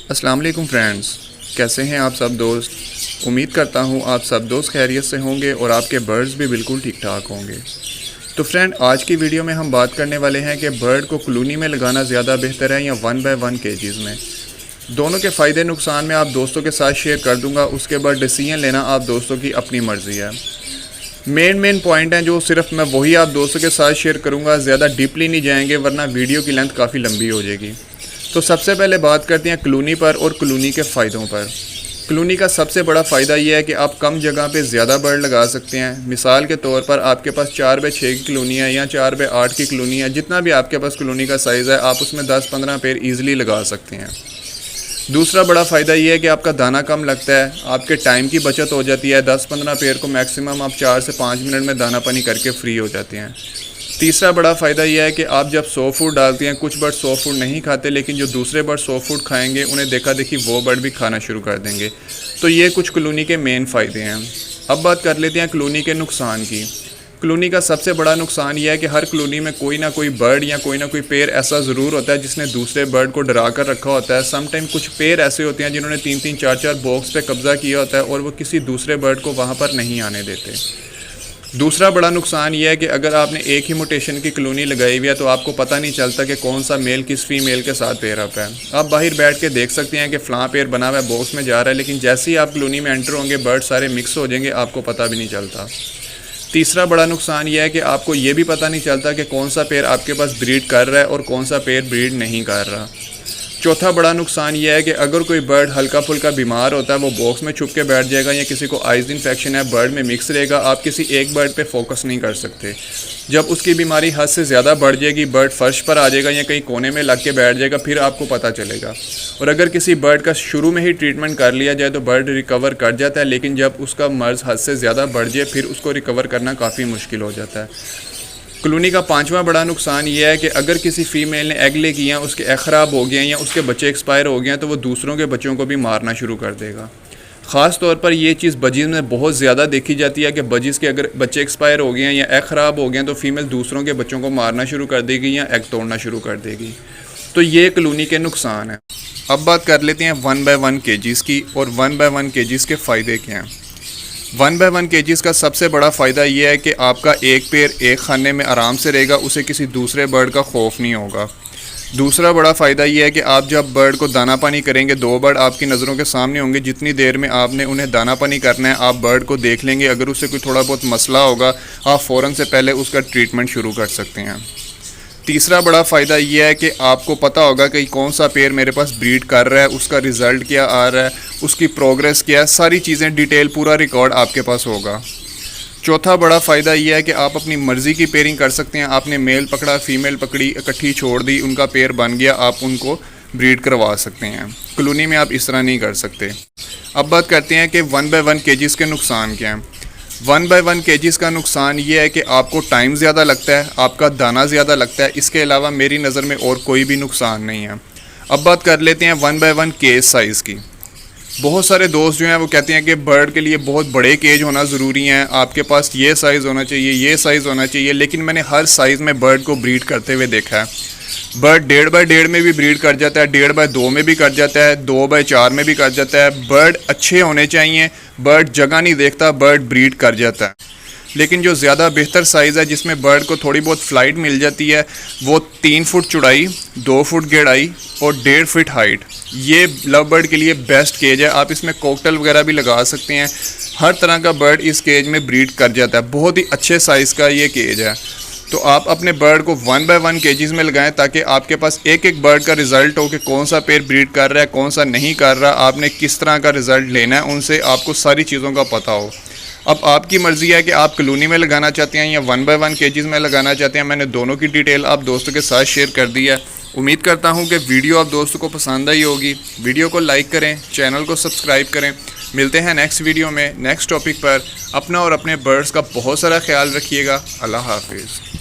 अस्सलाम वालेकुम फ्रेंड्स, कैसे हैं आप सब दोस्त। उम्मीद करता हूं आप सब दोस्त खैरियत से होंगे और आपके बर्ड्स भी बिल्कुल ठीक ठाक होंगे। तो फ्रेंड, आज की वीडियो में हम बात करने वाले हैं कि बर्ड को कॉलोनी में लगाना ज़्यादा बेहतर है या 1 बाय 1 केजेस में। दोनों के फ़ायदे नुकसान मैं आप दोस्तों के साथ शेयर कर दूंगा, उसके बाद डिसीजन लेना आप दोस्तों की अपनी मर्ज़ी है। मेन पॉइंट हैं जो सिर्फ मैं वही आप दोस्तों के साथ शेयर करूंगा, ज़्यादा डीपली नहीं जाएंगे वरना वीडियो की लेंथ काफ़ी लंबी हो जाएगी। तो सबसे पहले बात करते हैं कॉलोनी पर और कॉलोनी के फ़ायदों पर। कॉलोनी का सबसे बड़ा फ़ायदा यह है कि आप कम जगह पे ज़्यादा बर्ड लगा सकते हैं। मिसाल के तौर पर आपके पास 4 बाय 6 की कॉलोनी है या 4 बाय 8 की कॉलोनी है, जितना भी आपके पास कॉलोनी का साइज़ है आप उसमें 10-15 पेड़ ईज़िली लगा सकते हैं। दूसरा बड़ा फ़ायदा ये है कि आपका दाना कम लगता है, आपके टाइम की बचत हो जाती है। 10-15 पेड़ को मैक्सिमम आप 4 से 5 मिनट में दाना पानी करके फ्री हो जाते हैं। तीसरा बड़ा फ़ायदा यह है कि आप जब सॉ फूड डालते हैं, कुछ बर्ड सॉ फूड नहीं खाते, लेकिन जो दूसरे बर्ड सॉ फूड खाएंगे उन्हें देखा देखी वो बर्ड भी खाना शुरू कर देंगे। तो ये कुछ कॉलोनी के मेन फ़ायदे हैं। अब बात कर लेते हैं कॉलोनी के नुकसान की। कॉलोनी का सबसे बड़ा नुकसान यह है कि हर कॉलोनी में कोई ना कोई बर्ड या कोई ना कोई पेड़ ऐसा ज़रूर होता है जिसने दूसरे बर्ड को डरा कर रखा होता है। समटाइम कुछ पेड़ ऐसे होते हैं जिन्होंने 3-3, 4-4 बॉक्स पे कब्ज़ा किया होता है और वो किसी दूसरे बर्ड को वहाँ पर नहीं आने देते। दूसरा बड़ा नुकसान यह है कि अगर आपने एक ही म्यूटेशन की कॉलोनी लगाई हुई है तो आपको पता नहीं चलता कि कौन सा मेल किस फीमेल के साथ पेयर अप है। आप बाहर बैठ के देख सकते हैं कि फ़लाँ पेयर बना हुआ है, बॉक्स में जा रहा है, लेकिन जैसे ही आप कॉलोनी में एंटर होंगे बर्ड सारे मिक्स हो जाएंगे, आपको पता भी नहीं चलता। तीसरा बड़ा नुकसान यह है कि आपको ये भी पता नहीं चलता कि कौन सा पेयर आपके पास ब्रीड कर रहा है और कौन सा पेयर ब्रीड नहीं कर रहा। चौथा बड़ा नुकसान यह है कि अगर कोई बर्ड हल्का फुल्का बीमार होता है वो बॉक्स में छुप के बैठ जाएगा, या किसी को आइज़ इन्फेक्शन है बर्ड में मिक्स रहेगा, आप किसी एक बर्ड पे फोकस नहीं कर सकते। जब उसकी बीमारी हद से ज़्यादा बढ़ जाएगी, बर्ड फर्श पर आ जाएगा या कहीं कोने में लग के बैठ जाएगा, फिर आपको पता चलेगा। और अगर किसी बर्ड का शुरू में ही ट्रीटमेंट कर लिया जाए तो बर्ड रिकवर कर जाता है, लेकिन जब उसका मर्ज़ हद से ज़्यादा बढ़ जाए फिर उसको रिकवर करना काफ़ी मुश्किल हो जाता है। कॉलोनी का पांचवा बड़ा नुकसान ये है कि अगर किसी फीमेल ने एग ले किए हैं, उसके एग ख़राब हो गए हैं या उसके बच्चे एक्सपायर हो गए हैं तो वो दूसरों के बच्चों को भी मारना शुरू कर देगा। ख़ास तौर पर ये चीज़ बजीज़ में बहुत ज़्यादा देखी जाती है कि बजीज़ के अगर बच्चे एक्सपायर हो गए हैं या एग ख़राब हो गए हैं तो फीमेल दूसरों के बच्चों को मारना शुरू कर देगी या एग तोड़ना शुरू कर देगी। तो ये कॉलोनी के नुकसान हैं। अब बात कर लेते हैं 1 बाय 1 केजीज़ की और 1 बाय 1 केजीज़ के फ़ायदे क्या हैं। 1 बाय 1 केजीज़ का सबसे बड़ा फ़ायदा यह है कि आपका एक पेड़ एक खाने में आराम से रहेगा, उसे किसी दूसरे बर्ड का खौफ नहीं होगा। दूसरा बड़ा फ़ायदा यह है कि आप जब बर्ड को दाना पानी करेंगे, 2 बर्ड आपकी नज़रों के सामने होंगे, जितनी देर में आपने उन्हें दाना पानी करना है आप बर्ड को देख लेंगे। अगर उससे कोई थोड़ा बहुत मसला होगा आप फ़ौरन से पहले उसका ट्रीटमेंट शुरू कर सकते हैं। तीसरा बड़ा फ़ायदा यह है कि आपको पता होगा कि कौन सा पेड़ मेरे पास ब्रीड कर रहा है, उसका रिज़ल्ट क्या आ रहा है, उसकी प्रोग्रेस क्या है, सारी चीज़ें डिटेल पूरा रिकॉर्ड आपके पास होगा। चौथा बड़ा फ़ायदा यह है कि आप अपनी मर्ज़ी की पेयरिंग कर सकते हैं। आपने मेल पकड़ा, फीमेल पकड़ी, इकट्ठी छोड़ दी, उनका पेयर बन गया, आप उनको ब्रीड करवा सकते हैं। कॉलोनी में आप इस तरह नहीं कर सकते। अब बात करते हैं कि 1 बाय 1 केजीज़ के नुकसान क्या हैं। 1 बाय 1 केजीज़ का नुकसान ये है कि आपको टाइम ज़्यादा लगता है, आपका दाना ज़्यादा लगता है। इसके अलावा मेरी नज़र में और कोई भी नुकसान नहीं है। अब बात कर लेते हैं 1 बाय 1 केज साइज़ की। बहुत सारे दोस्त जो हैं वो कहते हैं कि बर्ड के लिए बहुत बड़े केज होना ज़रूरी हैं, आपके पास ये साइज़ होना चाहिए, ये साइज़ होना चाहिए, लेकिन मैंने हर साइज़ में बर्ड को ब्रीड करते हुए देखा है। बर्ड 1.5 बाय 1.5 में भी ब्रीड कर जाता है, 1.5 बाय 2 में भी कर जाता है, 2 बाय 4 में भी कर जाता है। बर्ड अच्छे होने चाहिए, बर्ड जगह नहीं देखता, बर्ड ब्रीड कर जाता है। लेकिन जो ज़्यादा बेहतर साइज़ है जिसमें बर्ड को थोड़ी बहुत फ्लाइट मिल जाती है, वो 3 फुट चौड़ाई, 2 फुट गहराई और 1.5 फीट हाइट, ये लव बर्ड के लिए बेस्ट केज है। आप इसमें कॉकटेल वगैरह भी लगा सकते हैं। हर तरह का बर्ड इस केज में ब्रीड कर जाता है। बहुत ही अच्छे साइज़ का ये केज है। तो आप अपने बर्ड को 1 बाय 1 केजीज़ में लगाएं ताकि आपके पास एक एक बर्ड का रिज़ल्ट हो कि कौन सा पेयर ब्रीड कर रहा है, कौन सा नहीं कर रहा, आपने किस तरह का रिज़ल्ट लेना है, उनसे आपको सारी चीज़ों का पता हो। अब आपकी मर्ज़ी है कि आप कॉलोनी में लगाना चाहते हैं या 1 बाय 1 केजीज़ में लगाना चाहते हैं। मैंने दोनों की डिटेल आप दोस्तों के साथ शेयर कर दी है। उम्मीद करता हूँ कि वीडियो आप दोस्तों को पसंद आई होगी। वीडियो को लाइक करें, चैनल को सब्सक्राइब करें। मिलते हैं नेक्स्ट वीडियो में नेक्स्ट टॉपिक पर। अपना और अपने बर्ड्स का बहुत सारा ख्याल रखिएगा। अल्लाह हाफिज़।